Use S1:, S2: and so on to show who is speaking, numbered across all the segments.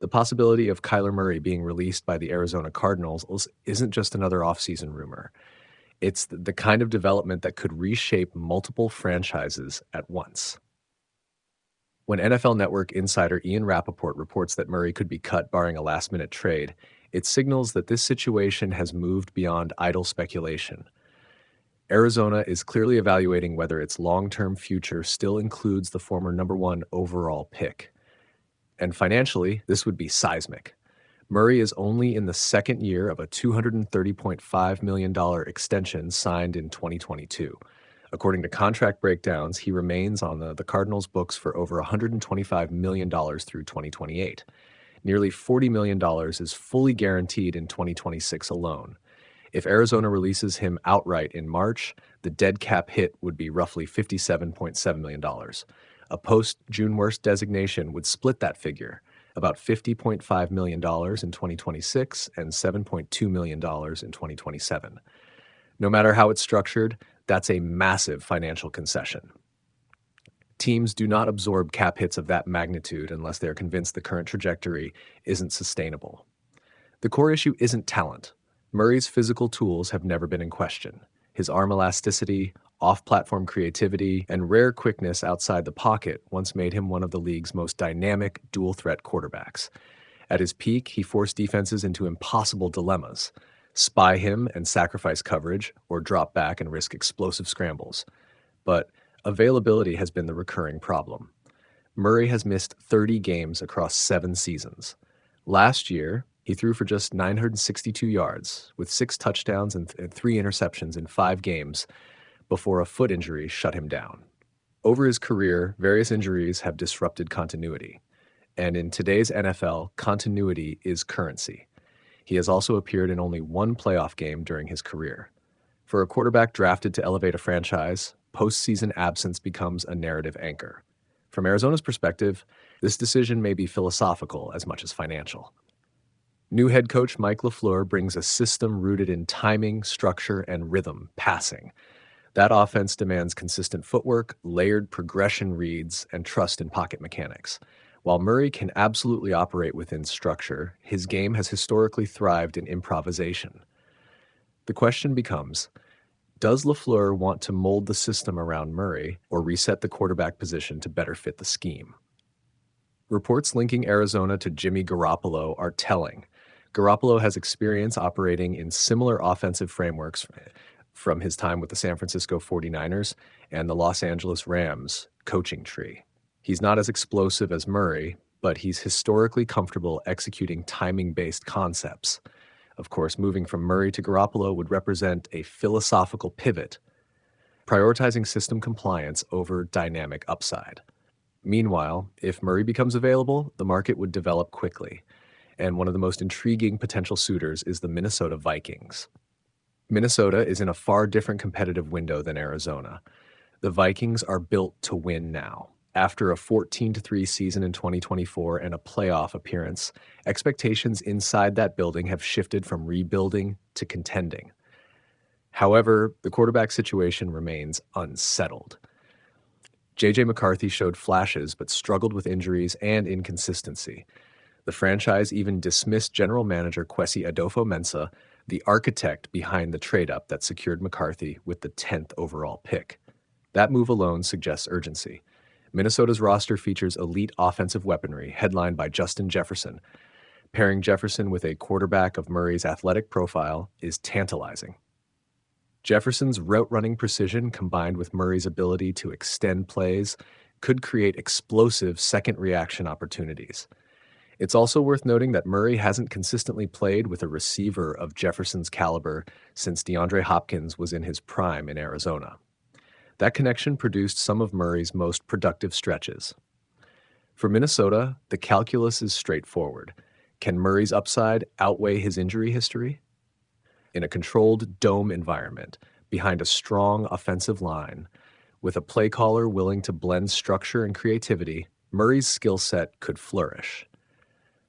S1: The possibility of Kyler Murray being released by the Arizona Cardinals isn't just another offseason rumor. It's the kind of development that could reshape multiple franchises at once. When NFL Network insider Ian Rappaport reports that Murray could be cut barring a last-minute trade, it signals that this situation has moved beyond idle speculation. Arizona is clearly evaluating whether its long-term future still includes the former number one overall pick. And financially, this would be seismic. Murray is only in the second year of a $230.5 million extension signed in 2022. According to contract breakdowns, he remains on the Cardinals' books for over $125 million through 2028. Nearly $40 million is fully guaranteed in 2026 alone. If Arizona releases him outright in March, the dead cap hit would be roughly $57.7 million. A post-June worst designation would split that figure, about $50.5 million in 2026 and $7.2 million in 2027. No matter how it's structured, that's a massive financial concession. Teams do not absorb cap hits of that magnitude unless they are convinced the current trajectory isn't sustainable. The core issue isn't talent. Murray's physical tools have never been in question. His arm elasticity, off-platform creativity, and rare quickness outside the pocket once made him one of the league's most dynamic dual-threat quarterbacks. At his peak, he forced defenses into impossible dilemmas: spy him and sacrifice coverage, or drop back and risk explosive scrambles. But availability has been the recurring problem. Murray has missed 30 games across 7 seasons. Last year, he threw for just 962 yards, with 6 touchdowns and 3 interceptions in 5 games before a foot injury shut him down. Over his career, various injuries have disrupted continuity. And in today's NFL, continuity is currency. He has also appeared in only 1 playoff game during his career. For a quarterback drafted to elevate a franchise, postseason absence becomes a narrative anchor. From Arizona's perspective, this decision may be philosophical as much as financial. New head coach Mike LaFleur brings a system rooted in timing, structure, and rhythm, passing. That offense demands consistent footwork, layered progression reads, and trust in pocket mechanics. While Murray can absolutely operate within structure, his game has historically thrived in improvisation. The question becomes, does LaFleur want to mold the system around Murray or reset the quarterback position to better fit the scheme? Reports linking Arizona to Jimmy Garoppolo are telling. Garoppolo has experience operating in similar offensive frameworks from his time with the San Francisco 49ers and the Los Angeles Rams coaching tree. He's not as explosive as Murray, but he's historically comfortable executing timing-based concepts. Of course, moving from Murray to Garoppolo would represent a philosophical pivot, prioritizing system compliance over dynamic upside. Meanwhile, if Murray becomes available, the market would develop quickly, and one of the most intriguing potential suitors is the Minnesota Vikings. Minnesota is in a far different competitive window than Arizona. The Vikings are built to win now. After a 14-3 season in 2024 and a playoff appearance, expectations inside that building have shifted from rebuilding to contending. However, the quarterback situation remains unsettled. J.J. McCarthy showed flashes but struggled with injuries and inconsistency. The franchise even dismissed general manager Kwesi Adofo-Mensah, the architect behind the trade-up that secured McCarthy with the 10th overall pick. That move alone suggests urgency. Minnesota's roster features elite offensive weaponry, headlined by Justin Jefferson. Pairing Jefferson with a quarterback of Murray's athletic profile is tantalizing. Jefferson's route-running precision, combined with Murray's ability to extend plays, could create explosive second-reaction opportunities. It's also worth noting that Murray hasn't consistently played with a receiver of Jefferson's caliber since DeAndre Hopkins was in his prime in Arizona. That connection produced some of Murray's most productive stretches. For Minnesota, the calculus is straightforward. Can Murray's upside outweigh his injury history? In a controlled dome environment, behind a strong offensive line, with a play caller willing to blend structure and creativity, Murray's skill set could flourish.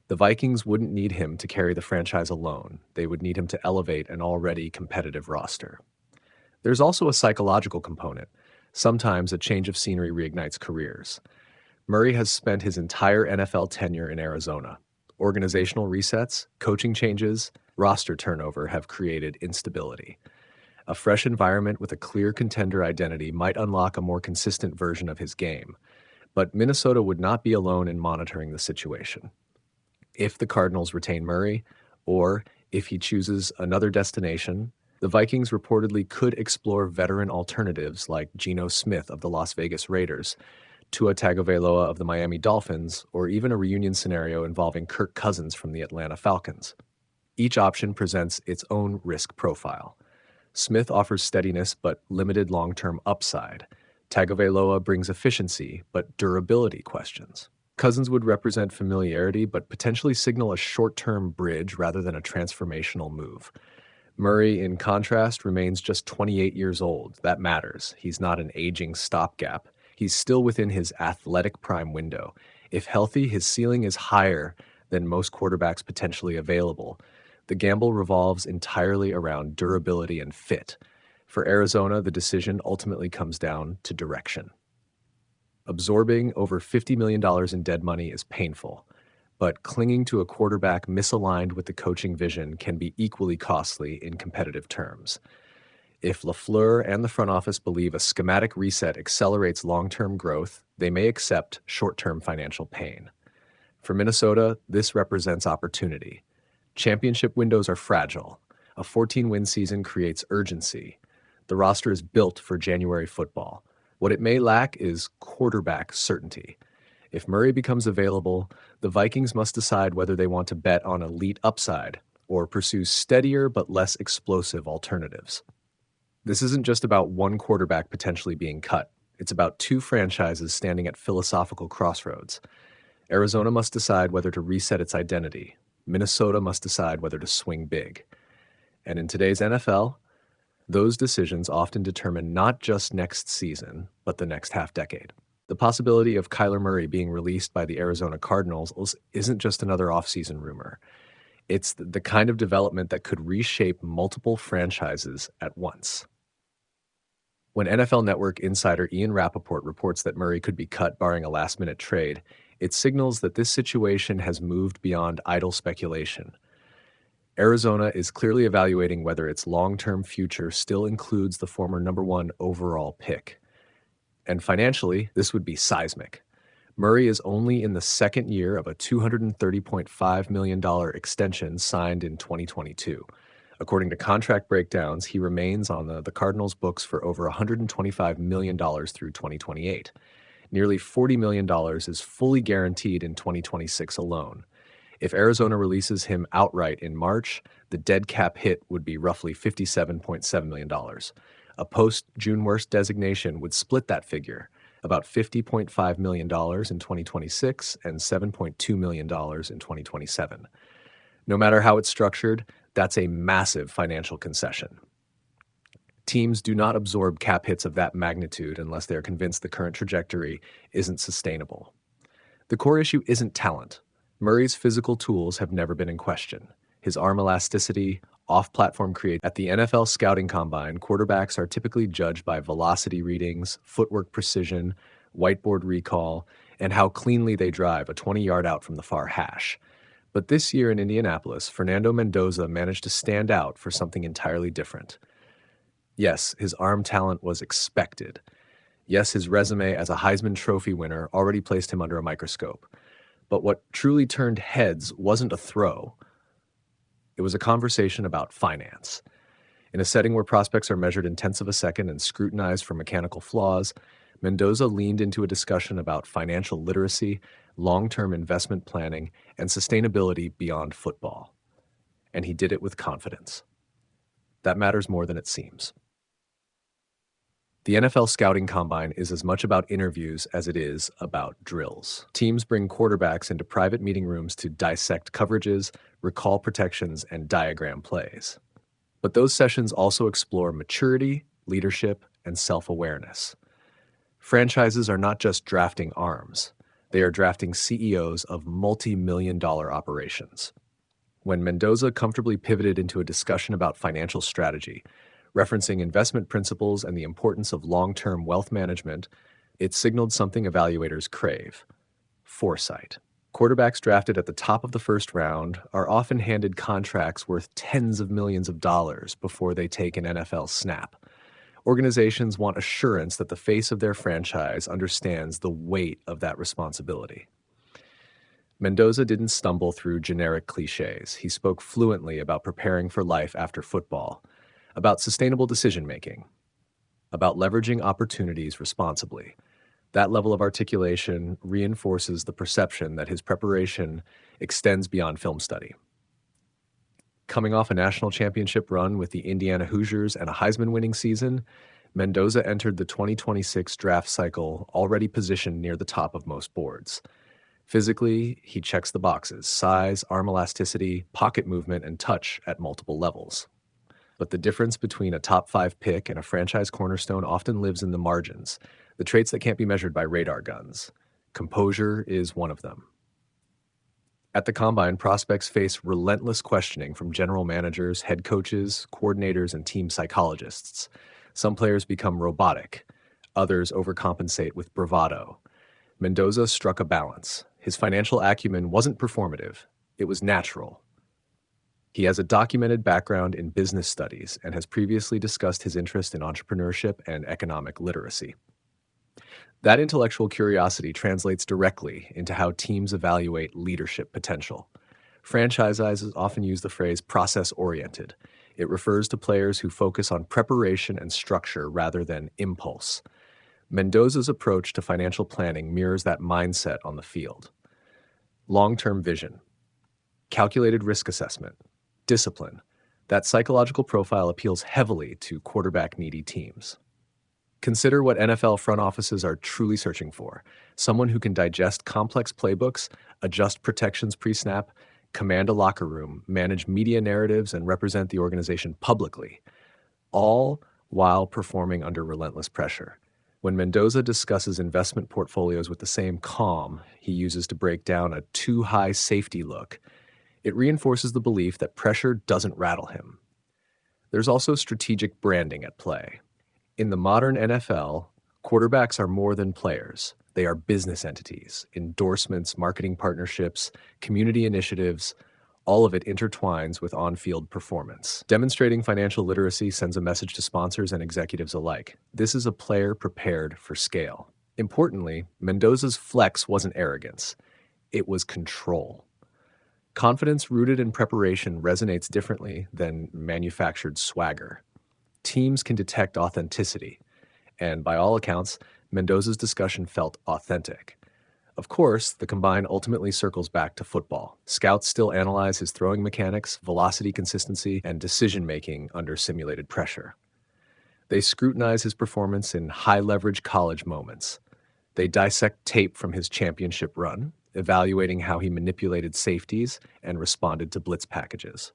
S1: The Vikings wouldn't need him to carry the franchise alone. They would need him to elevate an already competitive roster. There's also a psychological component. Sometimes a change of scenery reignites careers. Murray has spent his entire NFL tenure in Arizona. Organizational resets, coaching changes, roster turnover have created instability. A fresh environment with a clear contender identity might unlock a more consistent version of his game, but Minnesota would not be alone in monitoring the situation. If the Cardinals retain Murray, or if he chooses another destination, the Vikings reportedly could explore veteran alternatives like Geno Smith of the Las Vegas Raiders, Tua Tagovailoa of the Miami Dolphins, or even a reunion scenario involving Kirk Cousins from the Atlanta Falcons. Each option presents its own risk profile. Smith offers steadiness but limited long-term upside. Tagovailoa brings efficiency but durability questions. Cousins would represent familiarity but potentially signal a short-term bridge rather than a transformational move. Murray, in contrast, remains just 28 years old. That matters. He's not an aging stopgap. He's still within his athletic prime window. If healthy, his ceiling is higher than most quarterbacks potentially available. The gamble revolves entirely around durability and fit. For Arizona, the decision ultimately comes down to direction. Absorbing over $50 million in dead money is painful, but clinging to a quarterback misaligned with the coaching vision can be equally costly in competitive terms. If LaFleur and the front office believe a schematic reset accelerates long-term growth, they may accept short-term financial pain. For Minnesota, this represents opportunity. Championship windows are fragile. A 14-win season creates urgency. The roster is built for January football. What it may lack is quarterback certainty. If Murray becomes available, the Vikings must decide whether they want to bet on elite upside or pursue steadier but less explosive alternatives. This isn't just about one quarterback potentially being cut. It's about two franchises standing at philosophical crossroads. Arizona must decide whether to reset its identity. Minnesota must decide whether to swing big. And in today's NFL, those decisions often determine not just next season, but the next half-decade. The possibility of Kyler Murray being released by the Arizona Cardinals isn't just another offseason rumor. It's the kind of development that could reshape multiple franchises at once. When NFL Network insider Ian Rappaport reports that Murray could be cut barring a last-minute trade, it signals that this situation has moved beyond idle speculation. Arizona is clearly evaluating whether its long-term future still includes the former number one overall pick. And financially, this would be seismic. Murray is only in the second year of a $230.5 million extension signed in 2022. According to contract breakdowns, he remains on the Cardinals' books for over $125 million through 2028. Nearly $40 million is fully guaranteed in 2026 alone. If Arizona releases him outright in March, the dead cap hit would be roughly $57.7 million. A post-June worst designation would split that figure, about $50.5 million in 2026 and $7.2 million in 2027. No matter how it's structured, that's a massive financial concession. Teams do not absorb cap hits of that magnitude unless they are convinced the current trajectory isn't sustainable. The core issue isn't talent. Murray's physical tools have never been in question. His arm elasticity, off-platform creativity. At the NFL scouting combine, quarterbacks are typically judged by velocity readings, footwork precision, whiteboard recall, and how cleanly they drive a 20-yard out from the far hash. But this year in Indianapolis, Fernando Mendoza managed to stand out for something entirely different. Yes, his arm talent was expected. Yes, his resume as a Heisman Trophy winner already placed him under a microscope. But what truly turned heads wasn't a throw. It was a conversation about finance. In a setting where prospects are measured in tenths of a second and scrutinized for mechanical flaws, Mendoza leaned into a discussion about financial literacy, long-term investment planning, and sustainability beyond football. And he did it with confidence. That matters more than it seems. The NFL scouting combine is as much about interviews as it is about drills. Teams bring quarterbacks into private meeting rooms to dissect coverages, recall protections, and diagram plays. But those sessions also explore maturity, leadership, and self-awareness. Franchises are not just drafting arms. They are drafting CEOs of multi-million-dollar operations. When Mendoza comfortably pivoted into a discussion about financial strategy, referencing investment principles and the importance of long-term wealth management, it signaled something evaluators crave: foresight. Quarterbacks drafted at the top of the first round are often handed contracts worth tens of millions of dollars before they take an NFL snap. Organizations want assurance that the face of their franchise understands the weight of that responsibility. Mendoza didn't stumble through generic cliches. He spoke fluently about preparing for life after football, about sustainable decision making, about leveraging opportunities responsibly. That level of articulation reinforces the perception that his preparation extends beyond film study. Coming off a national championship run with the Indiana Hoosiers and a Heisman-winning season, Mendoza entered the 2026 draft cycle already positioned near the top of most boards. Physically, he checks the boxes: size, arm elasticity, pocket movement, and touch at multiple levels. But the difference between a top 5 pick and a franchise cornerstone often lives in the margins, the traits that can't be measured by radar guns. Composure is one of them. At the Combine, prospects face relentless questioning from general managers, head coaches, coordinators, and team psychologists. Some players become robotic. Others overcompensate with bravado. Mendoza struck a balance. His financial acumen wasn't performative. It was natural. He has a documented background in business studies and has previously discussed his interest in entrepreneurship and economic literacy. That intellectual curiosity translates directly into how teams evaluate leadership potential. Franchises often use the phrase process-oriented. It refers to players who focus on preparation and structure rather than impulse. Mendoza's approach to financial planning mirrors that mindset on the field. Long-term vision, calculated risk assessment, discipline. That psychological profile appeals heavily to quarterback-needy teams. Consider what NFL front offices are truly searching for: someone who can digest complex playbooks, adjust protections pre-snap, command a locker room, manage media narratives, and represent the organization publicly, all while performing under relentless pressure. When Mendoza discusses investment portfolios with the same calm he uses to break down a too-high safety look, it reinforces the belief that pressure doesn't rattle him. There's also strategic branding at play. In the modern NFL, quarterbacks are more than players. They are business entities: endorsements, marketing partnerships, community initiatives. All of it intertwines with on-field performance. Demonstrating financial literacy sends a message to sponsors and executives alike. This is a player prepared for scale. Importantly, Mendoza's flex wasn't arrogance. It was control. Confidence rooted in preparation resonates differently than manufactured swagger. Teams can detect authenticity, and by all accounts, Mendoza's discussion felt authentic. Of course, the combine ultimately circles back to football. Scouts still analyze his throwing mechanics, velocity consistency, and decision-making under simulated pressure. They scrutinize his performance in high-leverage college moments. They dissect tape from his championship run, evaluating how he manipulated safeties and responded to blitz packages.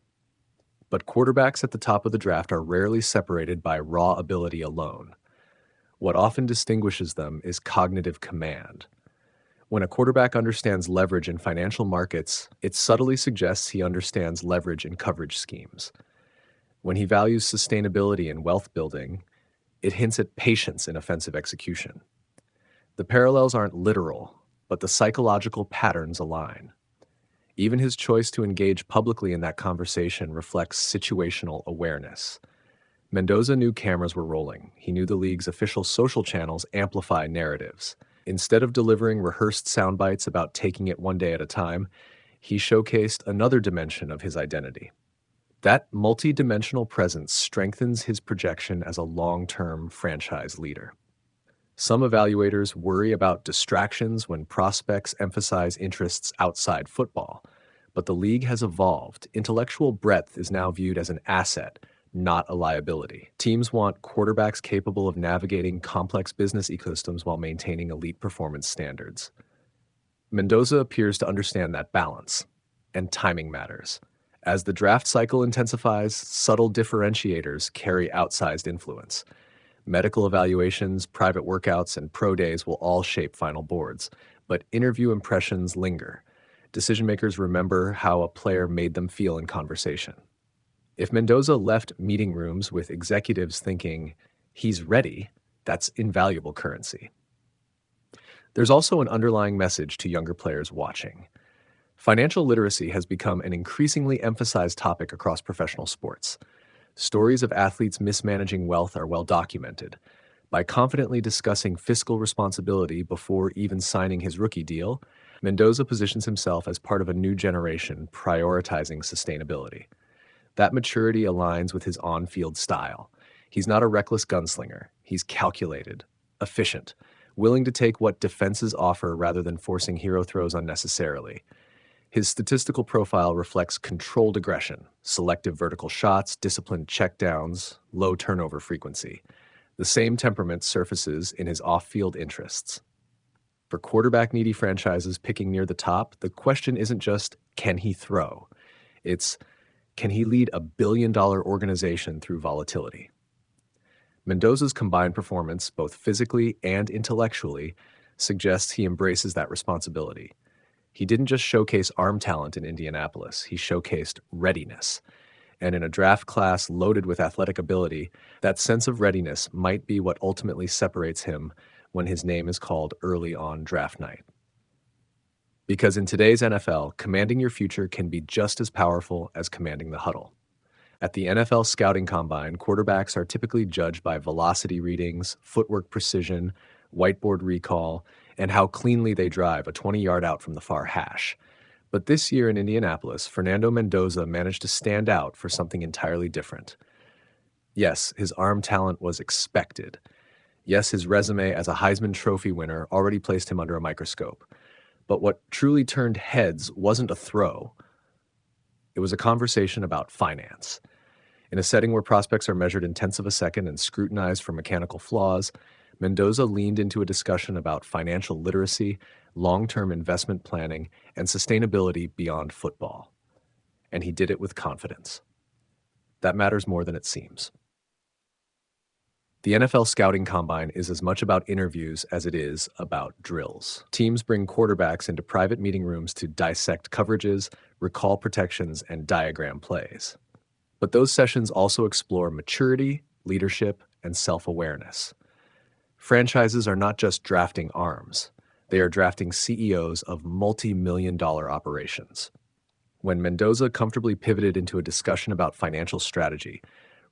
S1: But quarterbacks at the top of the draft are rarely separated by raw ability alone. What often distinguishes them is cognitive command. When a quarterback understands leverage in financial markets, it subtly suggests he understands leverage in coverage schemes. When he values sustainability in wealth building, it hints at patience in offensive execution. The parallels aren't literal, but the psychological patterns align. Even his choice to engage publicly in that conversation reflects situational awareness. Mendoza knew cameras were rolling. He knew the league's official social channels amplify narratives. Instead of delivering rehearsed sound bites about taking it one day at a time, he showcased another dimension of his identity. That multi-dimensional presence strengthens his projection as a long-term franchise leader. Some evaluators worry about distractions when prospects emphasize interests outside football, but the league has evolved. Intellectual breadth is now viewed as an asset, not a liability. Teams want quarterbacks capable of navigating complex business ecosystems while maintaining elite performance standards. Mendoza appears to understand that balance, and timing matters. As the draft cycle intensifies, subtle differentiators carry outsized influence. Medical evaluations, private workouts, and pro days will all shape final boards, but interview impressions linger. Decision-makers remember how a player made them feel in conversation. If Mendoza left meeting rooms with executives thinking, "He's ready," that's invaluable currency. There's also an underlying message to younger players watching. Financial literacy has become an increasingly emphasized topic across professional sports. Stories of athletes mismanaging wealth are well documented. By confidently discussing fiscal responsibility before even signing his rookie deal, Mendoza positions himself as part of a new generation prioritizing sustainability. That maturity aligns with his on field style. He's not a reckless gunslinger, he's calculated, efficient, willing to take what defenses offer rather than forcing hero throws unnecessarily. His statistical profile reflects controlled aggression, selective vertical shots, disciplined checkdowns, low turnover frequency. The same temperament surfaces in his off-field interests. For quarterback-needy franchises picking near the top, the question isn't just, can he throw? It's, can he lead a billion-dollar organization through volatility? Mendoza's combined performance, both physically and intellectually, suggests he embraces that responsibility. He didn't just showcase arm talent in Indianapolis, he showcased readiness. And in a draft class loaded with athletic ability, that sense of readiness might be what ultimately separates him when his name is called early on draft night. Because in today's NFL, commanding your future can be just as powerful as commanding the huddle. At the NFL Scouting Combine, quarterbacks are typically judged by velocity readings, footwork precision, whiteboard recall, and how cleanly they drive a 20-yard out from the far hash. But this year in Indianapolis, Fernando Mendoza managed to stand out for something entirely different. Yes, his arm talent was expected. Yes, his resume as a Heisman Trophy winner already placed him under a microscope. But what truly turned heads wasn't a throw. It was a conversation about finance. In a setting where prospects are measured in tenths of a second and scrutinized for mechanical flaws, Mendoza leaned into a discussion about financial literacy, long-term investment planning, and sustainability beyond football. And he did it with confidence. That matters more than it seems. The NFL Scouting Combine is as much about interviews as it is about drills. Teams bring quarterbacks into private meeting rooms to dissect coverages, recall protections, and diagram plays. But those sessions also explore maturity, leadership, and self-awareness. Franchises are not just drafting arms. They are drafting CEOs of multi-million-dollar operations. When Mendoza comfortably pivoted into a discussion about financial strategy,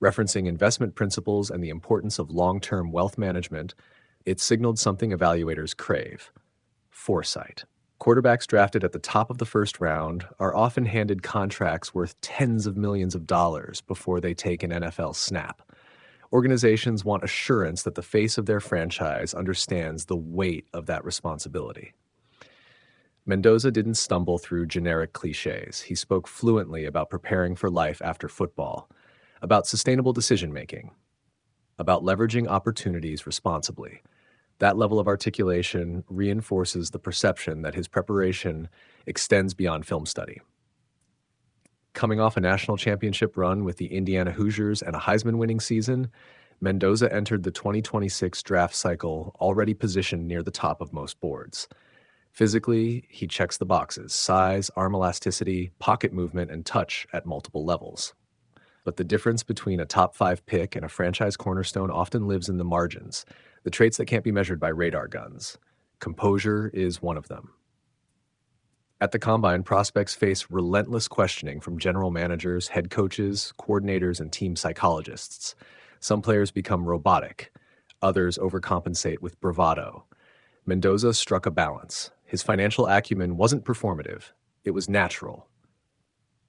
S1: referencing investment principles and the importance of long-term wealth management, it signaled something evaluators crave: foresight. Quarterbacks drafted at the top of the first round are often handed contracts worth tens of millions of dollars before they take an NFL snap. Organizations want assurance that the face of their franchise understands the weight of that responsibility. Mendoza didn't stumble through generic cliches. He spoke fluently about preparing for life after football, about sustainable decision-making, about leveraging opportunities responsibly. That level of articulation reinforces the perception that his preparation extends beyond film study. Coming off a national championship run with the Indiana Hoosiers and a Heisman-winning season, Mendoza entered the 2026 draft cycle already positioned near the top of most boards. Physically, he checks the boxes: size, arm elasticity, pocket movement, and touch at multiple levels. But the difference between a top 5 pick and a franchise cornerstone often lives in the margins, the traits that can't be measured by radar guns. Composure is one of them. At the Combine, prospects face relentless questioning from general managers, head coaches, coordinators, and team psychologists. Some players become robotic. Others overcompensate with bravado. Mendoza struck a balance. His financial acumen wasn't performative. It was natural.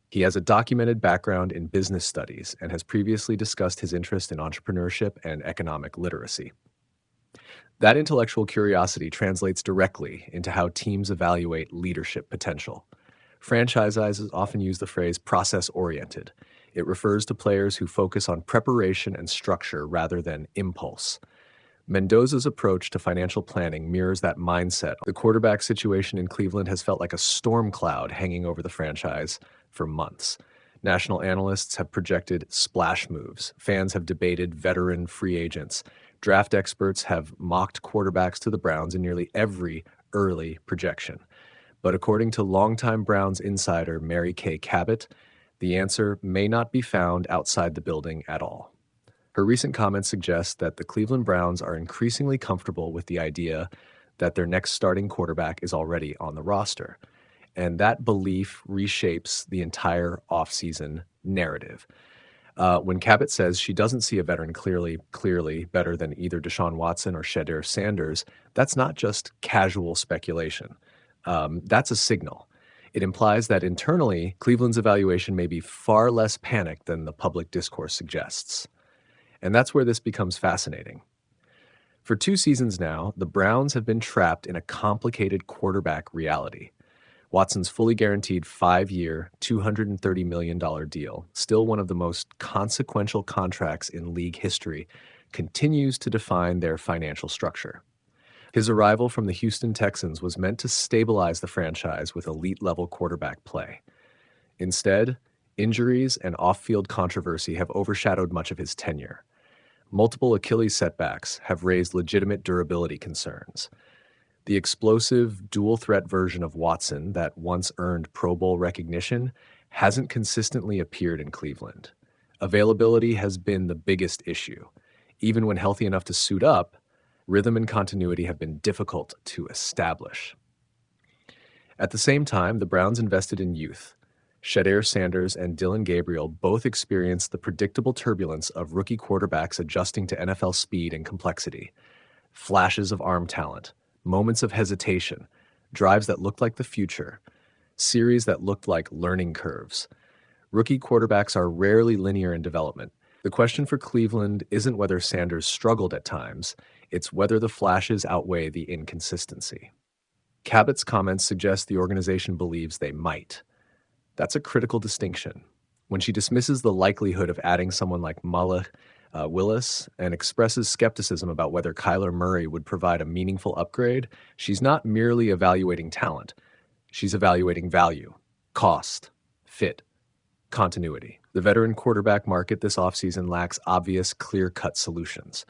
S1: He has a documented background in business studies and has previously discussed his interest in entrepreneurship and economic literacy. That intellectual curiosity translates directly into how teams evaluate leadership potential. Franchises often use the phrase process-oriented. It refers to players who focus on preparation and structure rather than impulse. Mendoza's approach to financial planning mirrors that mindset. The quarterback situation in Cleveland has felt like a storm cloud hanging over the franchise for months. National analysts have projected splash moves. Fans have debated veteran free agents. Draft experts have mocked quarterbacks to the Browns in nearly every early projection. But according to longtime Browns insider Mary Kay Cabot, the answer may not be found outside the building at all. Her recent comments suggest that the Cleveland Browns are increasingly comfortable with the idea that their next starting quarterback is already on the roster. And that belief reshapes the entire offseason narrative. When Cabot says she doesn't see a veteran clearly better than either Deshaun Watson or Shedeur Sanders, that's not just casual speculation. That's a signal. It implies that internally, Cleveland's evaluation may be far less panicked than the public discourse suggests. And that's where this becomes fascinating. For 2 seasons now, the Browns have been trapped in a complicated quarterback reality. Watson's fully guaranteed 5-year, $230 million deal, still one of the most consequential contracts in league history, continues to define their financial structure. His arrival from the Houston Texans was meant to stabilize the franchise with elite-level quarterback play. Instead, injuries and off-field controversy have overshadowed much of his tenure. Multiple Achilles setbacks have raised legitimate durability concerns. The explosive, dual-threat version of Watson that once earned Pro Bowl recognition hasn't consistently appeared in Cleveland. Availability has been the biggest issue. Even when healthy enough to suit up, rhythm and continuity have been difficult to establish. At the same time, the Browns invested in youth. Shedeur Sanders and Dillon Gabriel both experienced the predictable turbulence of rookie quarterbacks adjusting to NFL speed and complexity. Flashes of arm talent, moments of hesitation, drives that looked like the future, series that looked like learning curves. Rookie quarterbacks are rarely linear in development. The question for Cleveland isn't whether Sanders struggled at times, it's whether the flashes outweigh the inconsistency. Cabot's comments suggest the organization believes they might. That's a critical distinction. When she dismisses the likelihood of adding someone like Malik Willis and expresses skepticism about whether Kyler Murray would provide a meaningful upgrade, she's not merely evaluating talent. She's evaluating value, cost, fit, continuity. The veteran quarterback market this offseason lacks obvious, clear-cut solutions.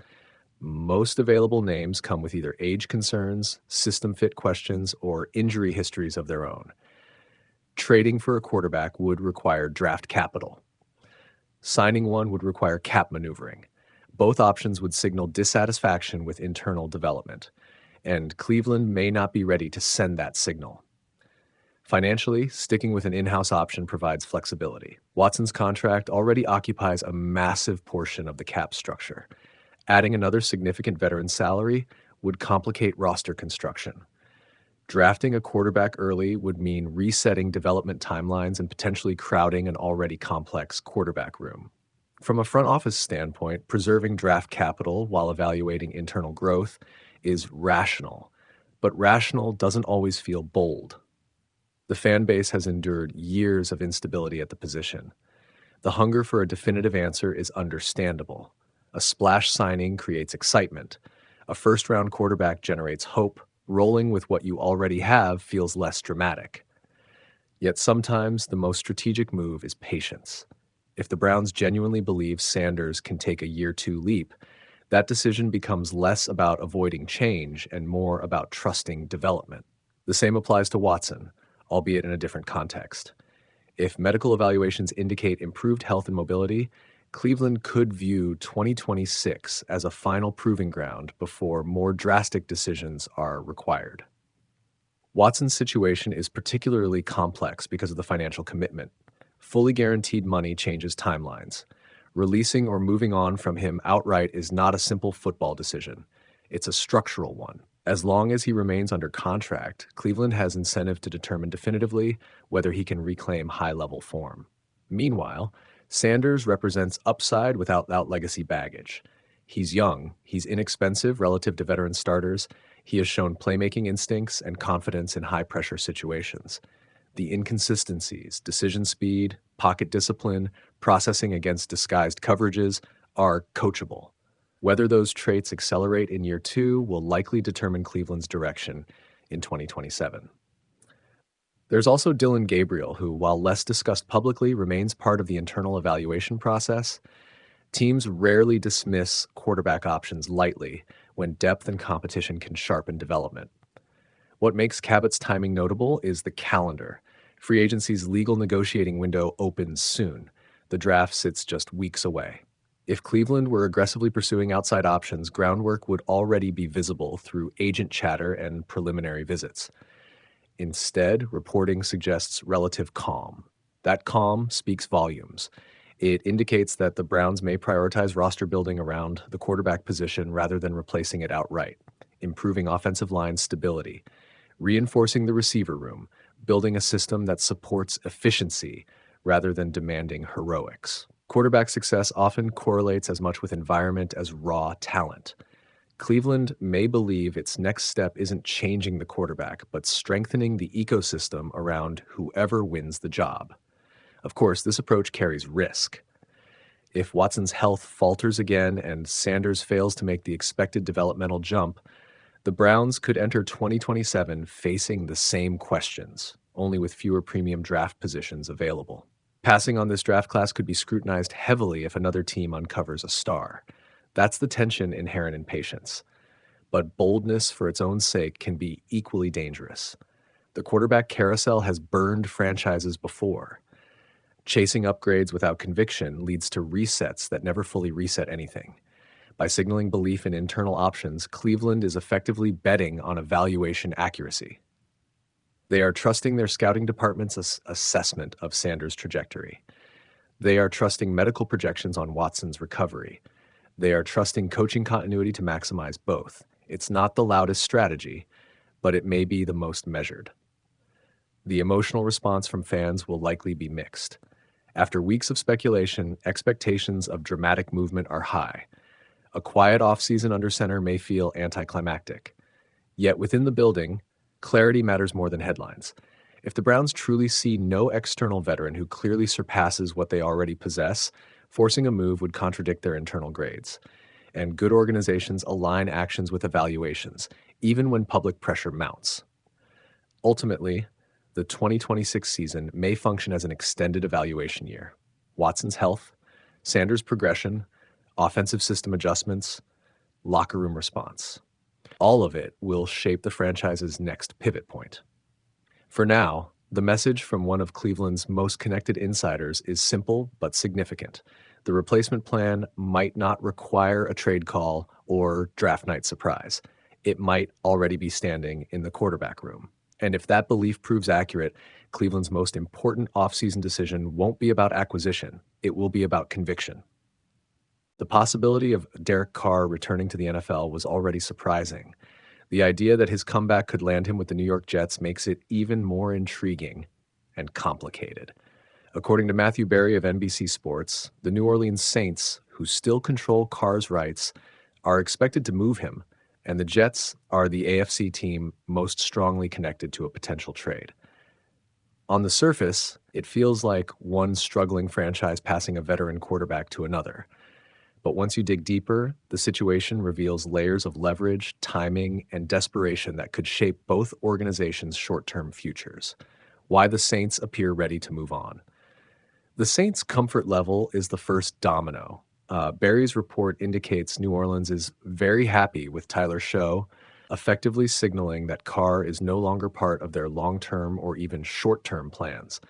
S1: Most available names come with either age concerns, system fit questions, or injury histories of their own. Trading for a quarterback would require draft capital. Signing one would require cap maneuvering. Both options would signal dissatisfaction with internal development, and Cleveland may not be ready to send that signal. Financially, sticking with an in-house option provides flexibility. Watson's contract already occupies a massive portion of the cap structure. Adding another significant veteran salary would complicate roster construction. Drafting a quarterback early would mean resetting development timelines and potentially crowding an already complex quarterback room. From a front office standpoint, preserving draft capital while evaluating internal growth is rational, but rational doesn't always feel bold. The fan base has endured years of instability at the position. The hunger for a definitive answer is understandable. A splash signing creates excitement. A first-round quarterback generates hope. Rolling with what you already have feels less dramatic. Yet sometimes the most strategic move is patience. If the Browns genuinely believe Sanders can take a year-two leap, that decision becomes less about avoiding change and more about trusting development. The same applies to Watson, albeit in a different context. If medical evaluations indicate improved health and mobility, Cleveland could view 2026 as a final proving ground before more drastic decisions are required. Watson's situation is particularly complex because of the financial commitment. Fully guaranteed money changes timelines. Releasing or moving on from him outright is not a simple football decision. It's a structural one. As long as he remains under contract, Cleveland has incentive to determine definitively whether he can reclaim high-level form. Meanwhile, Sanders represents upside without legacy baggage. He's young, he's inexpensive relative to veteran starters, he has shown playmaking instincts and confidence in high-pressure situations. The inconsistencies, decision speed, pocket discipline, processing against disguised coverages are coachable. Whether those traits accelerate in year two will likely determine Cleveland's direction in 2027. There's also Dillon Gabriel, who, while less discussed publicly, remains part of the internal evaluation process. Teams rarely dismiss quarterback options lightly when depth and competition can sharpen development. What makes Cabot's timing notable is the calendar. Free agency's legal negotiating window opens soon. The draft sits just weeks away. If Cleveland were aggressively pursuing outside options, groundwork would already be visible through agent chatter and preliminary visits. Instead, reporting suggests relative calm. That calm speaks volumes. It indicates that the Browns may prioritize roster building around the quarterback position rather than replacing it outright, improving offensive line stability, reinforcing the receiver room, building a system that supports efficiency rather than demanding heroics. Quarterback success often correlates as much with environment as raw talent. Cleveland may believe its next step isn't changing the quarterback, but strengthening the ecosystem around whoever wins the job. Of course, this approach carries risk. If Watson's health falters again and Sanders fails to make the expected developmental jump, the Browns could enter 2027 facing the same questions, only with fewer premium draft positions available. Passing on this draft class could be scrutinized heavily if another team uncovers a star. That's the tension inherent in patience. But boldness for its own sake can be equally dangerous. The quarterback carousel has burned franchises before. Chasing upgrades without conviction leads to resets that never fully reset anything. By signaling belief in internal options, Cleveland is effectively betting on evaluation accuracy. They are trusting their scouting department's assessment of Sanders' trajectory. They are trusting medical projections on Watson's recovery. They are trusting coaching continuity to maximize both. It's not the loudest strategy, but it may be the most measured. The emotional response from fans will likely be mixed. After weeks of speculation, expectations of dramatic movement are high. A quiet offseason under center may feel anticlimactic. Yet within the building, clarity matters more than headlines. If the Browns truly see no external veteran who clearly surpasses what they already possess, forcing a move would contradict their internal grades. And good organizations align actions with evaluations, even when public pressure mounts. Ultimately, the 2026 season may function as an extended evaluation year. Watson's health, Sanders' progression, offensive system adjustments, locker room response. All of it will shape the franchise's next pivot point. For now, the message from one of Cleveland's most connected insiders is simple but significant. The replacement plan might not require a trade call or draft night surprise. It might already be standing in the quarterback room. And if that belief proves accurate, Cleveland's most important offseason decision won't be about acquisition. It will be about conviction. The possibility of Derek Carr returning to the NFL was already surprising. The idea that his comeback could land him with the New York Jets makes it even more intriguing and complicated. According to Matthew Berry of NBC Sports, the New Orleans Saints, who still control Carr's rights, are expected to move him, and the Jets are the AFC team most strongly connected to a potential trade. On the surface, it feels like one struggling franchise passing a veteran quarterback to another. But once you dig deeper, the situation reveals layers of leverage, timing, and desperation that could shape both organizations' short-term futures. Why the Saints appear ready to move on. The Saints' comfort level is the first domino. Barry's report indicates New Orleans is very happy with Tyler Show, effectively signaling that Carr is no longer part of their long-term or even short-term plans.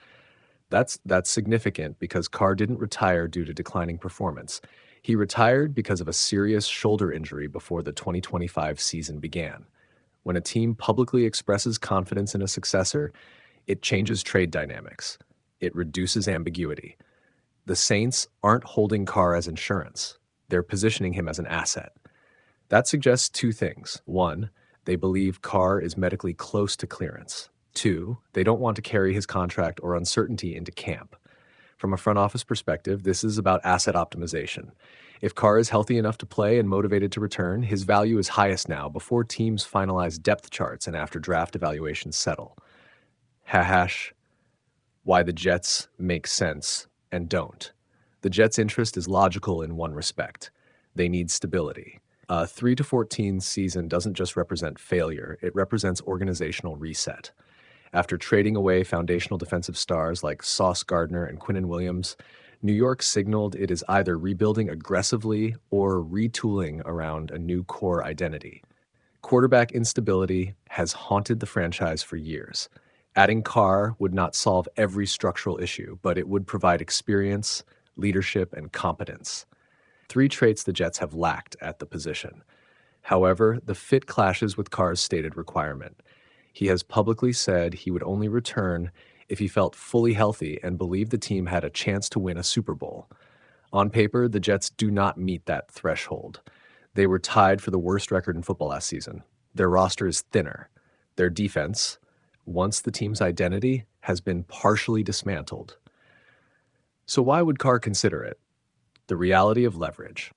S1: That's significant because Carr didn't retire due to declining performance. He retired because of a serious shoulder injury before the 2025 season began. When a team publicly expresses confidence in a successor, it changes trade dynamics. It reduces ambiguity. The Saints aren't holding Carr as insurance. They're positioning him as an asset. That suggests two things. One, they believe Carr is medically close to clearance. Two, they don't want to carry his contract or uncertainty into camp. From a front office perspective, this is about asset optimization. If Carr is healthy enough to play and motivated to return, his value is highest now before teams finalize depth charts and after draft evaluations settle. Why the Jets make sense and don't. The Jets' interest is logical in one respect. They need stability. A 3-14 season doesn't just represent failure, it represents organizational reset. After trading away foundational defensive stars like Sauce Gardner and Quinnen Williams, New York signaled it is either rebuilding aggressively or retooling around a new core identity. Quarterback instability has haunted the franchise for years. Adding Carr would not solve every structural issue, but it would provide experience, leadership, and competence. Three traits the Jets have lacked at the position. However, the fit clashes with Carr's stated requirement. He has publicly said he would only return if he felt fully healthy and believed the team had a chance to win a Super Bowl. On paper, the Jets do not meet that threshold. They were tied for the worst record in football last season. Their roster is thinner. Their defense, once the team's identity, has been partially dismantled. So why would Carr consider it? The reality of leverage.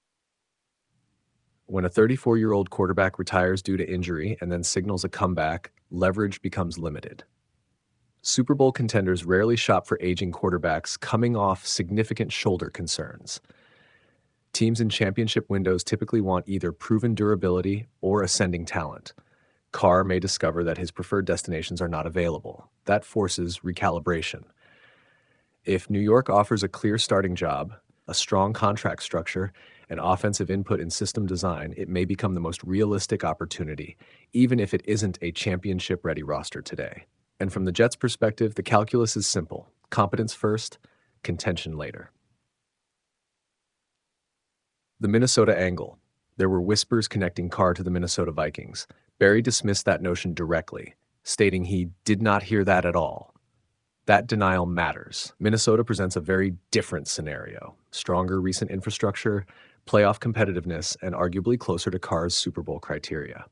S1: When a 34-year-old quarterback retires due to injury and then signals a comeback, leverage becomes limited. Super Bowl contenders rarely shop for aging quarterbacks coming off significant shoulder concerns. Teams in championship windows typically want either proven durability or ascending talent. Carr may discover that his preferred destinations are not available. That forces recalibration. If New York offers a clear starting job, a strong contract structure, and offensive input in system design, it may become the most realistic opportunity, even if it isn't a championship-ready roster today. And from the Jets' perspective, the calculus is simple: competence first, contention later. The Minnesota angle. There were whispers connecting Carr to the Minnesota Vikings. Barry dismissed that notion directly, stating he did not hear that at all. That denial matters. Minnesota presents a very different scenario: stronger recent infrastructure, playoff competitiveness, and arguably closer to Carr's Super Bowl criteria.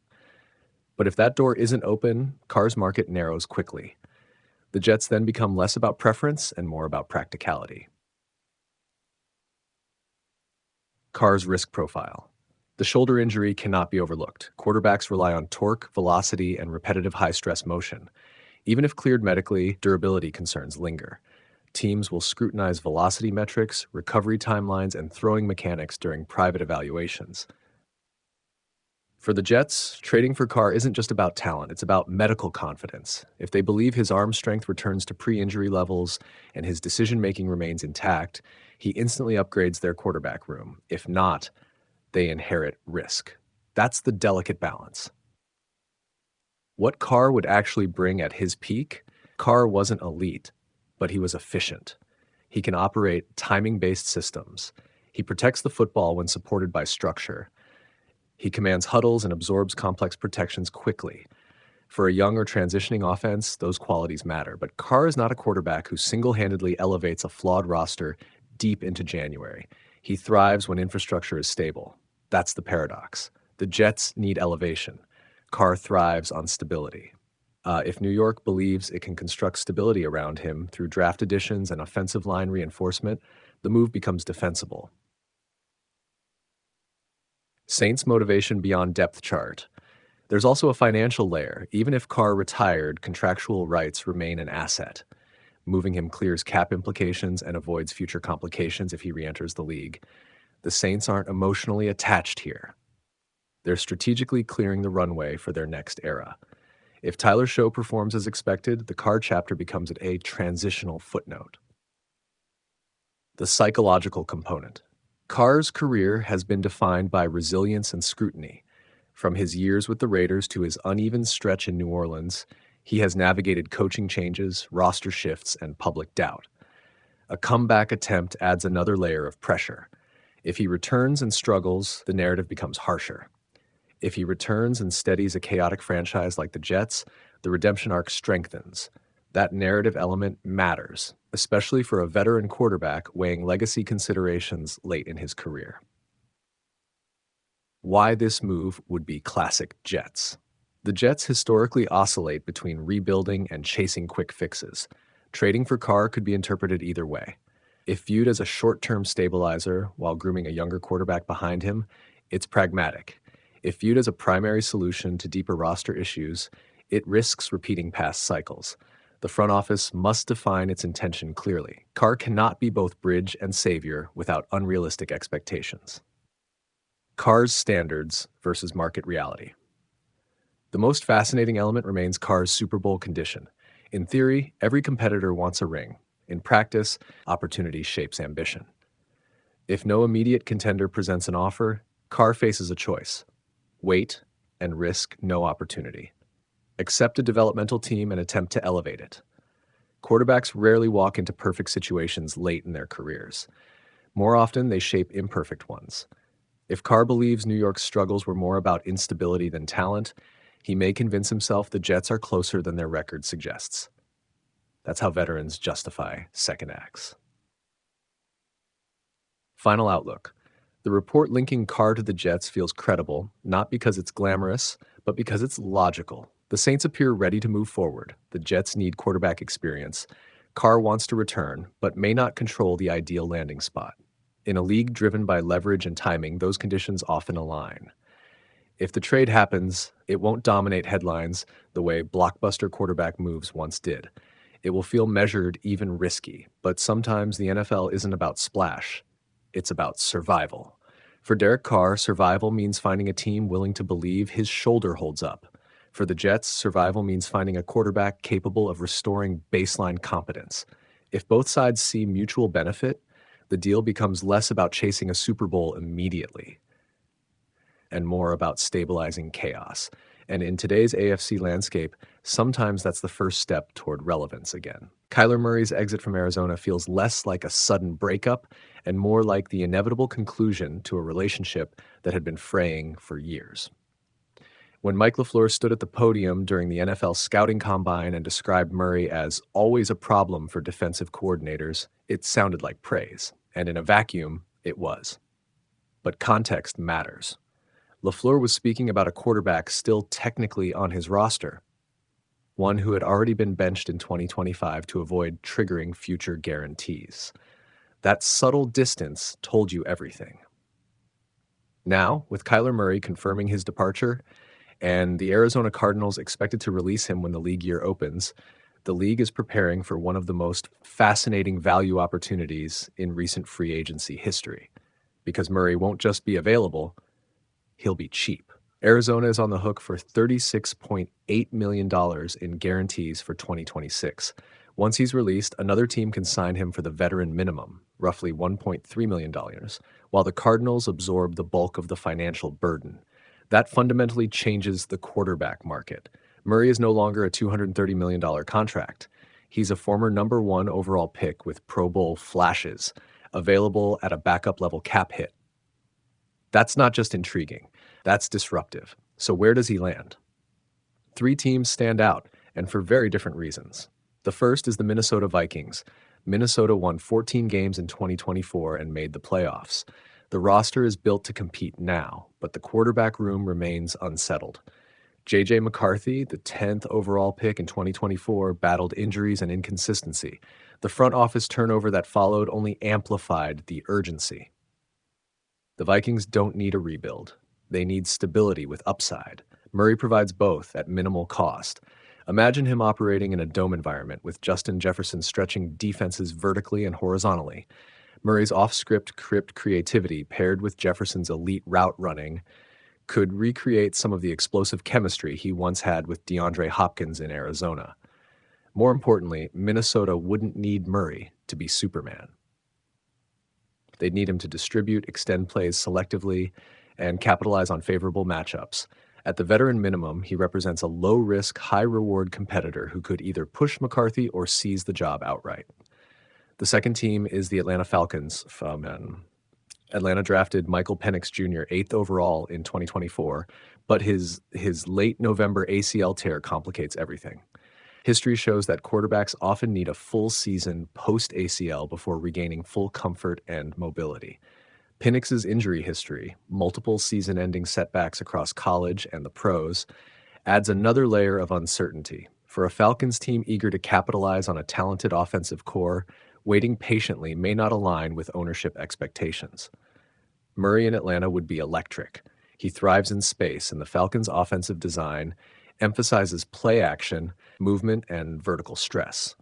S1: But if that door isn't open, Carr's market narrows quickly. The Jets then become less about preference and more about practicality. Carr's risk profile. The shoulder injury cannot be overlooked. Quarterbacks rely on torque, velocity, and repetitive high-stress motion. Even if cleared medically, durability concerns linger. Teams will scrutinize velocity metrics, recovery timelines, and throwing mechanics during private evaluations. For the Jets, trading for Carr isn't just about talent, it's about medical confidence. If they believe his arm strength returns to pre-injury levels and his decision-making remains intact, he instantly upgrades their quarterback room. If not, they inherit risk. That's the delicate balance. What Carr would actually bring at his peak? Carr wasn't elite, but he was efficient. He can operate timing-based systems. He protects the football when supported by structure. He commands huddles and absorbs complex protections quickly. For a young or transitioning offense, those qualities matter, but Carr is not a quarterback who single-handedly elevates a flawed roster deep into January. He thrives when infrastructure is stable. That's the paradox. The Jets need elevation. Carr thrives on stability. If New York believes it can construct stability around him through draft additions and offensive line reinforcement, the move becomes defensible. Saints' motivation beyond depth chart. There's also a financial layer. Even if Carr retired, contractual rights remain an asset. Moving him clears cap implications and avoids future complications if he re-enters the league. The Saints aren't emotionally attached here. They're strategically clearing the runway for their next era. If Tyler Show performs as expected, the Carr chapter becomes a transitional footnote. The psychological component. Carr's career has been defined by resilience and scrutiny. From his years with the Raiders to his uneven stretch in New Orleans, he has navigated coaching changes, roster shifts, and public doubt. A comeback attempt adds another layer of pressure. If he returns and struggles, the narrative becomes harsher. If he returns and steadies a chaotic franchise like the Jets, the redemption arc strengthens. That narrative element matters, especially for a veteran quarterback weighing legacy considerations late in his career. Why this move would be classic Jets. The Jets historically oscillate between rebuilding and chasing quick fixes. Trading for Carr could be interpreted either way. If viewed as a short-term stabilizer while grooming a younger quarterback behind him, it's pragmatic. If viewed as a primary solution to deeper roster issues, it risks repeating past cycles. The front office must define its intention clearly. Carr cannot be both bridge and savior without unrealistic expectations. Carr's standards versus market reality. The most fascinating element remains Carr's Super Bowl condition. In theory, every competitor wants a ring. In practice, opportunity shapes ambition. If no immediate contender presents an offer, Carr faces a choice: wait and risk no opportunity. Accept a developmental team and attempt to elevate it. Quarterbacks rarely walk into perfect situations late in their careers. More often, they shape imperfect ones. If Carr believes New York's struggles were more about instability than talent, He may convince himself the Jets are closer than their record suggests. That's how veterans justify second acts. Final outlook. The report linking Carr to the Jets feels credible, not because it's glamorous, but because it's logical. The Saints appear ready to move forward. The Jets need quarterback experience. Carr wants to return, but may not control the ideal landing spot. In a league driven by leverage and timing, those conditions often align. If the trade happens, it won't dominate headlines the way blockbuster quarterback moves once did. It will feel measured, even risky, but sometimes the NFL isn't about splash. It's about survival. For Derek Carr, survival means finding a team willing to believe his shoulder holds up. For the Jets, survival means finding a quarterback capable of restoring baseline competence. If both sides see mutual benefit, the deal becomes less about chasing a Super Bowl immediately and more about stabilizing chaos. And in today's AFC landscape, sometimes that's the first step toward relevance again. Kyler Murray's exit from Arizona feels less like a sudden breakup and more like the inevitable conclusion to a relationship that had been fraying for years. When Mike LaFleur stood at the podium during the NFL scouting combine and described Murray as always a problem for defensive coordinators, it sounded like praise. And in a vacuum, it was. But context matters. LaFleur was speaking about a quarterback still technically on his roster, one who had already been benched in 2025 to avoid triggering future guarantees. That subtle distance told you everything. Now, with Kyler Murray confirming his departure and the Arizona Cardinals expected to release him when the league year opens, the league is preparing for one of the most fascinating value opportunities in recent free agency history. Because Murray won't just be available, he'll be cheap. Arizona is on the hook for $36.8 million in guarantees for 2026. Once he's released, another team can sign him for the veteran minimum, roughly $1.3 million, while the Cardinals absorb the bulk of the financial burden. That fundamentally changes the quarterback market. Murray is no longer a $230 million contract. He's a former number one overall pick with Pro Bowl flashes, available at a backup level cap hit. That's not just intriguing, that's disruptive. So where does he land? 3 teams stand out, and for very different reasons. The first is the Minnesota Vikings. Minnesota won 14 games in 2024 and made the playoffs. The roster is built to compete now, but the quarterback room remains unsettled. J.J. McCarthy, the 10th overall pick in 2024, battled injuries and inconsistency. The front office turnover that followed only amplified the urgency. The Vikings don't need a rebuild. They need stability with upside. Murray provides both at minimal cost. Imagine him operating in a dome environment with Justin Jefferson stretching defenses vertically and horizontally. Murray's off-script crypt creativity paired with Jefferson's elite route running could recreate some of the explosive chemistry he once had with DeAndre Hopkins in Arizona. More importantly, Minnesota wouldn't need Murray to be Superman. They'd need him to distribute, extend plays selectively, and capitalize on favorable matchups. At the veteran minimum, he represents a low-risk, high-reward competitor who could either push McCarthy or seize the job outright. The second team is the Atlanta Falcons. Atlanta drafted Michael Penix Jr. 8th overall in 2024, but his late November ACL tear complicates everything. History shows that quarterbacks often need a full season post-ACL before regaining full comfort and mobility. Penix's injury history, multiple season-ending setbacks across college and the pros, adds another layer of uncertainty. For a Falcons team eager to capitalize on a talented offensive core, waiting patiently may not align with ownership expectations. Murray in Atlanta would be electric. He thrives in space, and the Falcons' offensive design emphasizes play action, movement, and vertical stress.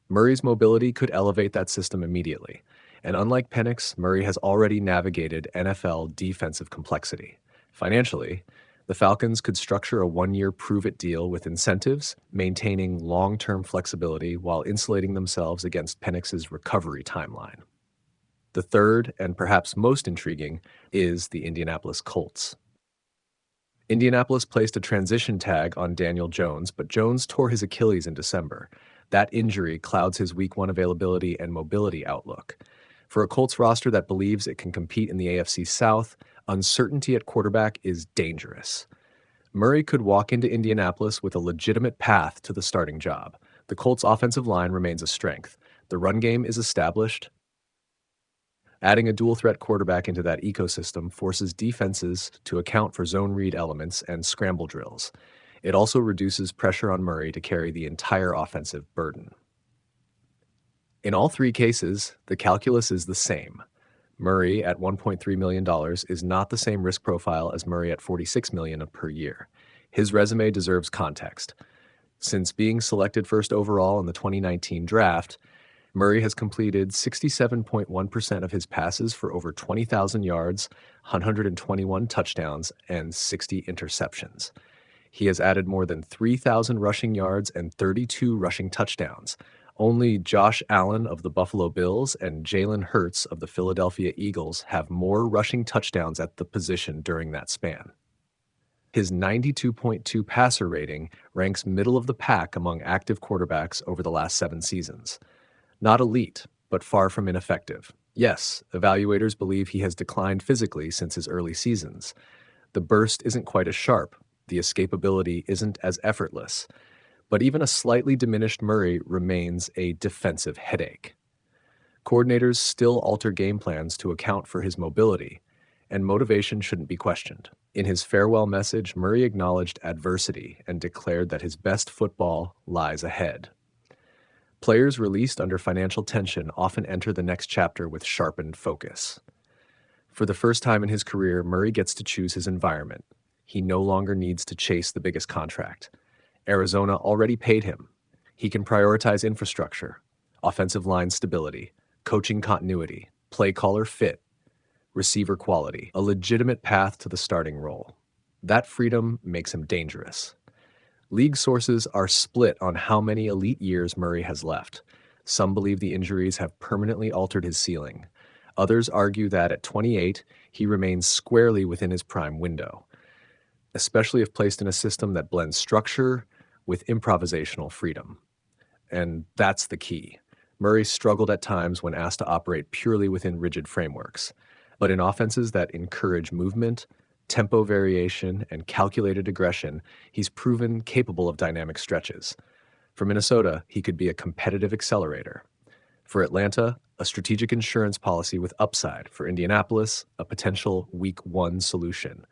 S1: Murray's mobility could elevate that system immediately. And unlike Penix, Murray has already navigated NFL defensive complexity. Financially, the Falcons could structure a 1-year prove-it deal with incentives, maintaining long-term flexibility while insulating themselves against Penix's recovery timeline. The third, and perhaps most intriguing, is the Indianapolis Colts. Indianapolis placed a transition tag on Daniel Jones, but Jones tore his Achilles in December. That injury clouds his Week 1 availability and mobility outlook. For a Colts roster that believes it can compete in the AFC South, uncertainty at quarterback is dangerous. Murray could walk into Indianapolis with a legitimate path to the starting job. The Colts' offensive line remains a strength. The run game is established. Adding a dual-threat quarterback into that ecosystem forces defenses to account for zone read elements and scramble drills. It also reduces pressure on Murray to carry the entire offensive burden. In all three cases, the calculus is the same. Murray at $1.3 million is not the same risk profile as Murray at $46 million per year. His resume deserves context. Since being selected first overall in the 2019 draft, Murray has completed 67.1% of his passes for over 20,000 yards, 121 touchdowns, and 60 interceptions. He has added more than 3,000 rushing yards and 32 rushing touchdowns. Only Josh Allen of the Buffalo Bills and Jalen Hurts of the Philadelphia Eagles have more rushing touchdowns at the position during that span. His 92.2 passer rating ranks middle of the pack among active quarterbacks over the last 7 seasons. Not elite, but far from ineffective. Yes, evaluators believe he has declined physically since his early seasons. The burst isn't quite as sharp. The escapability isn't as effortless. But even a slightly diminished Murray remains a defensive headache. Coordinators still alter game plans to account for his mobility, and motivation shouldn't be questioned. In his farewell message, Murray acknowledged adversity and declared that his best football lies ahead. Players released under financial tension often enter the next chapter with sharpened focus. For the first time in his career, Murray gets to choose his environment. He no longer needs to chase the biggest contract. Arizona already paid him. He can prioritize infrastructure, offensive line stability, coaching continuity, play caller fit, receiver quality, a legitimate path to the starting role. That freedom makes him dangerous. League sources are split on how many elite years Murray has left. Some believe the injuries have permanently altered his ceiling. Others argue that at 28, he remains squarely within his prime window, especially if placed in a system that blends structure with improvisational freedom. And that's the key. Murray struggled at times when asked to operate purely within rigid frameworks. But in offenses that encourage movement, tempo variation, and calculated aggression, he's proven capable of dynamic stretches. For Minnesota, he could be a competitive accelerator. For Atlanta, a strategic insurance policy with upside. For Indianapolis, a potential week 1 solution.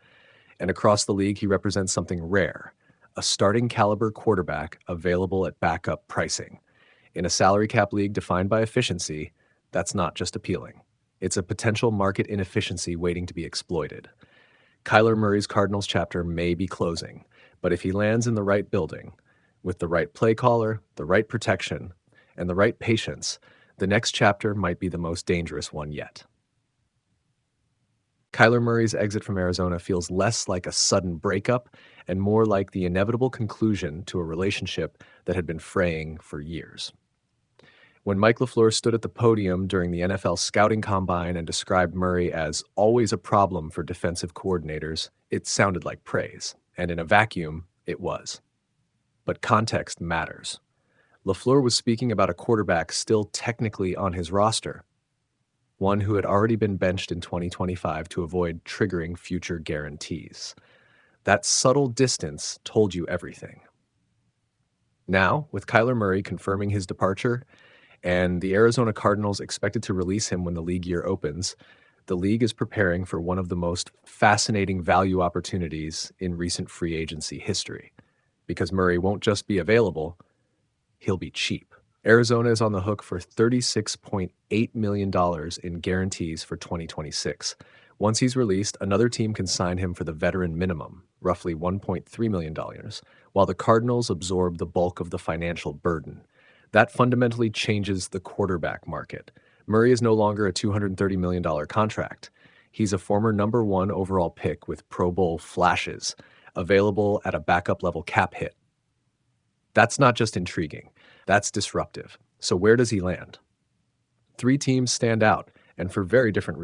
S1: And across the league, he represents something rare, a starting caliber quarterback available at backup pricing. In a salary cap league defined by efficiency, that's not just appealing. It's a potential market inefficiency waiting to be exploited. Kyler Murray's Cardinals chapter may be closing, but if he lands in the right building, with the right play caller, the right protection, and the right patience, the next chapter might be the most dangerous one yet. Kyler Murray's exit from Arizona feels less like a sudden breakup and more like the inevitable conclusion to a relationship that had been fraying for years. When Mike LaFleur stood at the podium during the NFL scouting combine and described Murray as always a problem for defensive coordinators, it sounded like praise, and in a vacuum, it was. But context matters. LaFleur was speaking about a quarterback still technically on his roster, one who had already been benched in 2025 to avoid triggering future guarantees. That subtle distance told you everything. Now, with Kyler Murray confirming his departure and the Arizona Cardinals expected to release him when the league year opens, the league is preparing for one of the most fascinating value opportunities in recent free agency history. Because Murray won't just be available, he'll be cheap. Arizona is on the hook for $36.8 million in guarantees for 2026. Once he's released, another team can sign him for the veteran minimum, roughly $1.3 million, while the Cardinals absorb the bulk of the financial burden. That fundamentally changes the quarterback market. Murray is no longer a $230 million contract. He's a former number 1 overall pick with Pro Bowl flashes, available at a backup level cap hit. That's not just intriguing. That's disruptive. So where does he land? 3 teams stand out, and for very different reasons.